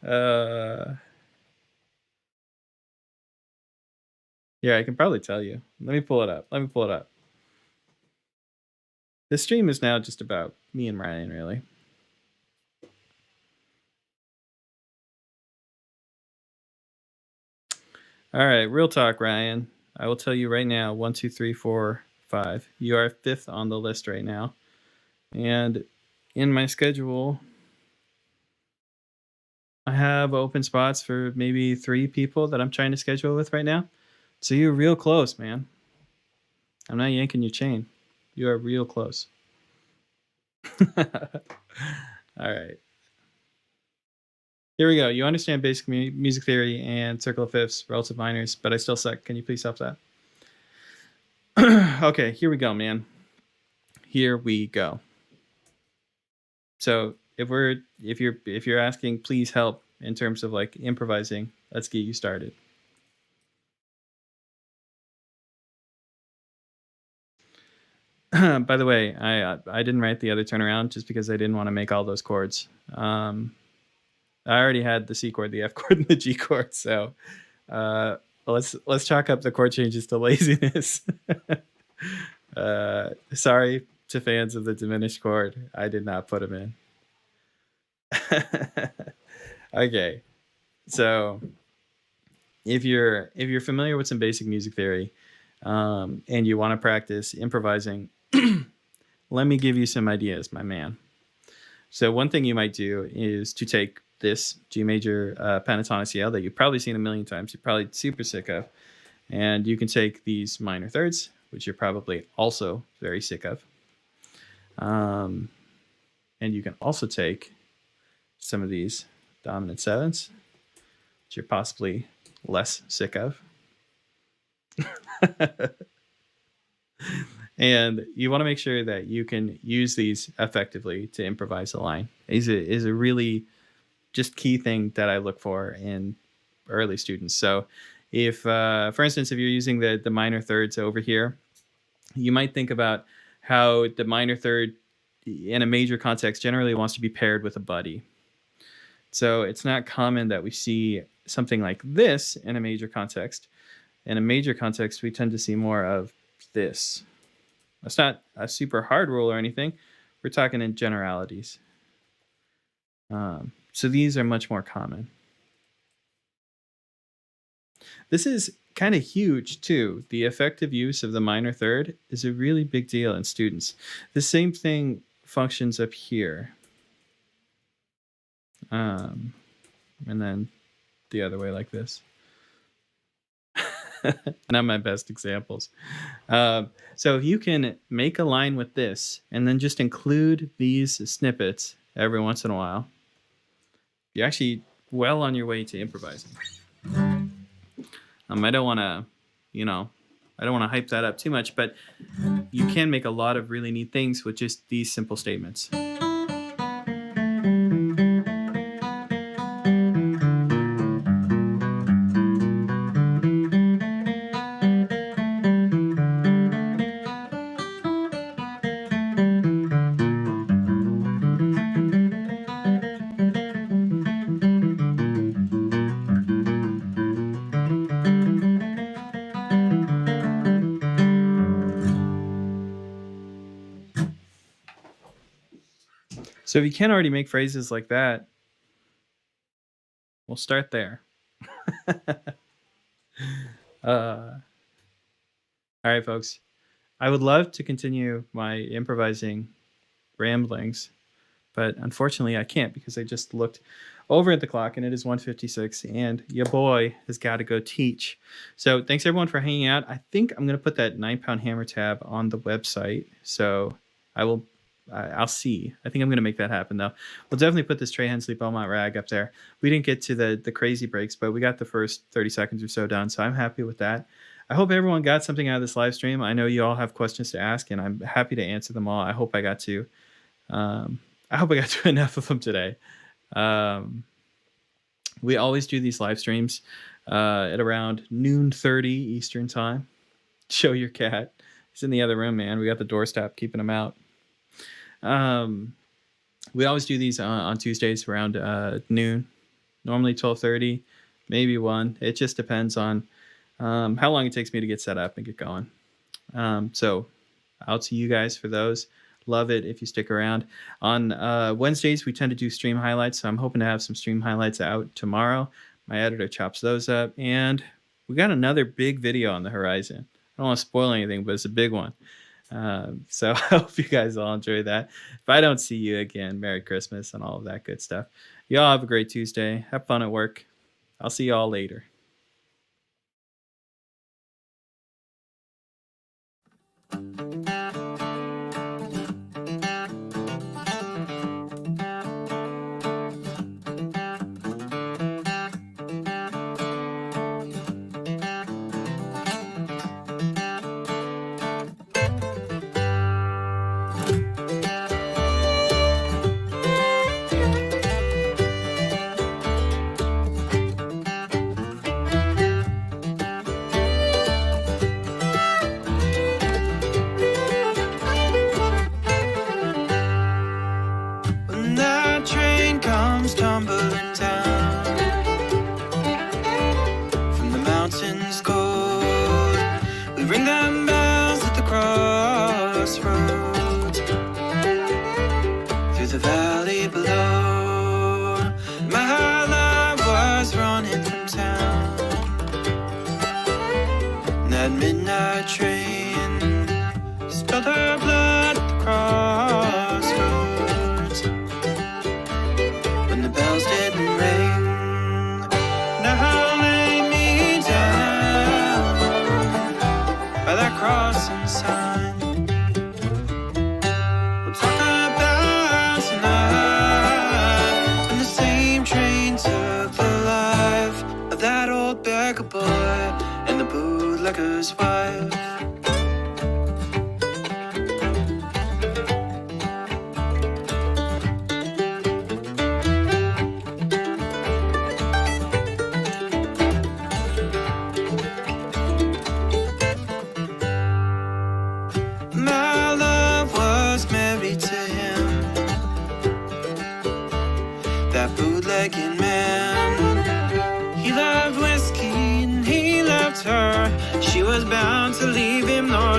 S1: uh, yeah, I can probably tell you. Let me pull it up. This stream is now just about me and Ryan, really. All right, real talk, Ryan. I will tell you right now, 1, 2, 3, 4, 5. You are 5th on the list right now. And in my schedule, I have open spots for maybe 3 people that I'm trying to schedule with right now. So you're real close, man. I'm not yanking your chain. You are real close. All right. Here we go. You understand basic music theory and circle of fifths, relative minors, but I still suck. Can you please help that? Okay, here we go, man. Here we go. So if you're asking, please help in terms of like improvising, let's get you started. By the way, I didn't write the other turnaround just because I didn't want to make all those chords. I already had the C chord, the F chord, and the G chord. So let's chalk up the chord changes to laziness. Sorry to fans of the diminished chord. I did not put them in. Okay, so if you're familiar with some basic music theory, and you want to practice improvising, let me give you some ideas, my man. So one thing you might do is to take this G major pentatonic scale that you've probably seen a million times, you're probably super sick of, and you can take these minor thirds, which you're probably also very sick of. And you can also take some of these dominant sevenths, which you're possibly less sick of. And you want to make sure that you can use these effectively to improvise a line. Is a really just key thing that I look for in early students. So if, for instance, if you're using the minor thirds over here, you might think about how the minor third in a major context generally wants to be paired with a buddy. So it's not common that we see something like this in a major context. In a major context, we tend to see more of this. That's not a super hard rule or anything. We're talking in generalities. So these are much more common. This is kind of huge too. The effective use of the minor third is a really big deal in students. The same thing functions up here. And then the other way like this. Not my best examples. So if you can make a line with this and then just include these snippets every once in a while, you're actually well on your way to improvising. I don't want to, I don't want to hype that up too much, but you can make a lot of really neat things with just these simple statements. So if you can't already make phrases like that, we'll start there. All right, folks. I would love to continue my improvising ramblings, but unfortunately I can't because I just looked over at the clock and it is 1:56 and your boy has got to go teach. So thanks everyone for hanging out. I think I'm going to put that 9-pound hammer tab on the website. So I'll see. I think I'm going to make that happen though. We'll definitely put this Trey Hensley Beaumont Rag up there. We didn't get to the crazy breaks, but we got the first 30 seconds or so done. So I'm happy with that. I hope everyone got something out of this live stream. I know you all have questions to ask and I'm happy to answer them all. I hope I got to enough of them today. We always do these live streams at around noon 30 Eastern time. Show your cat. He's in the other room, man. We got the doorstop keeping him out. We always do these on Tuesdays around noon, normally 12:30, maybe 1. It just depends on how long it takes me to get set up and get going. So out to you guys for those. Love it if you stick around. On Wednesdays, we tend to do stream highlights, so I'm hoping to have some stream highlights out tomorrow. My editor chops those up, and we got another big video on the horizon. I don't want to spoil anything, but it's a big one. So I hope you guys all enjoy that. If I don't see you again, Merry Christmas and all of that good stuff. Y'all have a great Tuesday. Have fun at work. I'll see y'all later.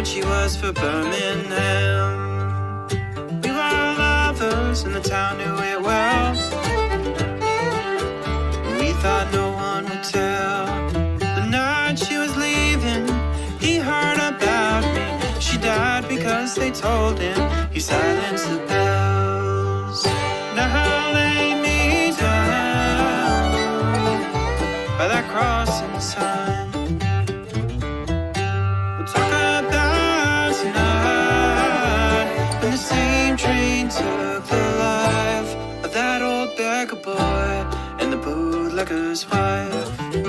S2: She was for Birmingham. We were lovers and the town knew it well. We thought no one would tell. The night she was leaving, he heard about me. She died because they told him. He silenced the bells. Now lay me down by that crossing sign. Train took the life of that old beggar boy and the bootlegger's wife.